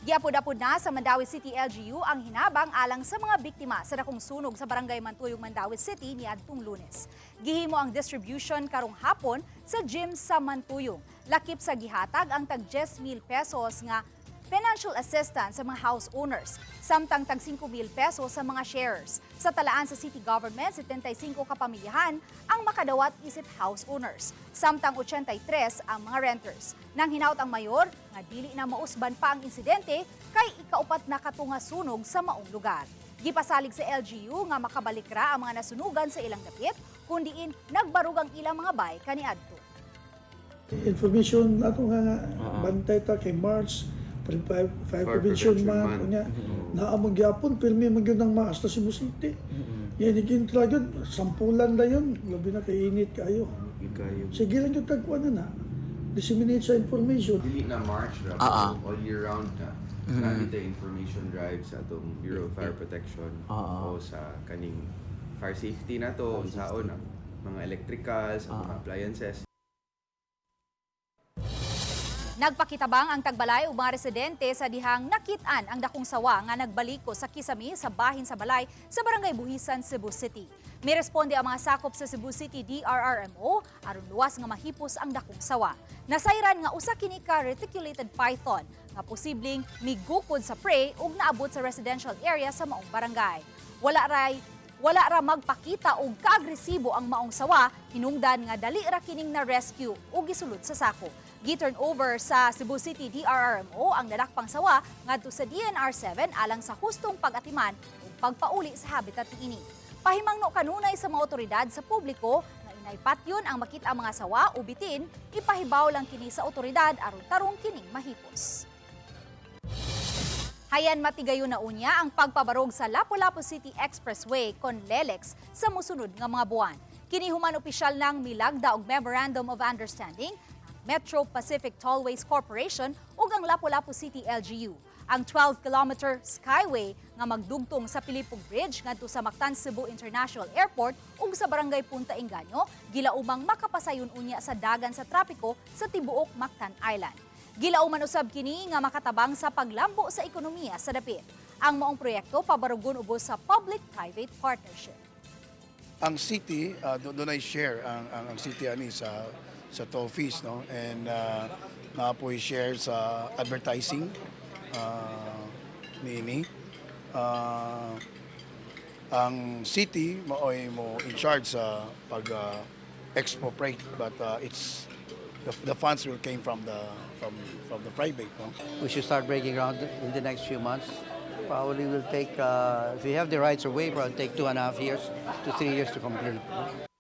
Giapod-apod na sa Mandawi City LGU ang hinabang alang sa mga biktima sa dakong sunog sa Barangay Mantuyong, Mandawi City niadtong Lunes. Gihimo ang distribution karong hapon sa gym sa Mantuyong. Lakip sa gihatag ang tag 10,000 pesos nga financial assistance sa mga house owners, samtang tag 5,000 pesos sa mga sharers. Sa talaan sa city government, 75 kapamilyahan ang makadawat isip house owners, samtang 83 ang mga renters. Nang hinaut ang mayor, nga dili na mausban pa ang insidente kay ikaupat na katunga sunog sa maong lugar. Gipasalig sa LGU nga makabalik ra ang mga nasunugan sa ilang dapit, kundiin nagbarug ang ilang mga bay kaniadto. Information ato nga bantay ta kay March 5 prevention man nya naamong gyapon pirmi man gyud ang maas ta Cebu City. Yan igin talaga sampulan na yun, labi na kay init kayo. Sige lang yung tagkuan na disseminate sa information. Dili na March ra all year round na. Nakita information drive sa atong Bureau of Fire Protection o sa kaning fire safety na to saon mga electricals, mga appliances. Nagpakitabang ang tagbalay ug mga residente sa dihang nakit-an ang dakong sawa nga nagbaliko sa kisami sa bahin sa balay sa Barangay Buhisan, Cebu City. May responde ang mga sakop sa Cebu City DRRMO aron luwas nga mahipos ang dakong sawa. Nasayran nga usa kini ka reticulated python nga posibleng migukod sa prey ug naabot sa residential area sa maong barangay. Wala ra magpakita og kaagresibo ang maong sawa, hinungdan nga dali ra kining na rescue ug gisulod sa sako. Gi-turn over sa Cebu City DRRMO ang nadakpang sawa ngadto sa DNR7 alang sa hustong pag-atiman ug pagpauli sa habitat niini. Pahimangno kanunay sa mga otoridad sa publiko nga inaypatyon ang makita ang mga sawa o bitin, ipahibaw lang kini sa otoridad aron tarong kining mahipos. Hayan, matigayon na unya ang pagpabarog sa Lapu-Lapu City Expressway kon LLEX sa mosunod nga mga buwan. Kini human opisyal ng milagda og memorandum of understanding Metro Pacific Tollways Corporation ug ang Lapu-Lapu City LGU. Ang 12-kilometer skyway nga magdugtong sa Pilipog Bridge ngadto sa Mactan Cebu International Airport ug sa Barangay Punta Engaño, gilaumang makapasayon unya sa dagan sa trapiko sa tibuok Mactan Island. Gilauman usab kini nga makatabang sa paglambo sa ekonomiya sa dapit. Ang maong proyekto pabarugon ubos sa public-private partnership. Ang city doon ay share ang city ani sa toll fees, no, and naapoy share sa advertising niini. Ang city mo in charge sa pag expropriate, but it's the funds will came from the private, no. We should start breaking ground in the next few months. Probably will take, if we have the rights of way, probably take 2.5 years to 3 years to complete.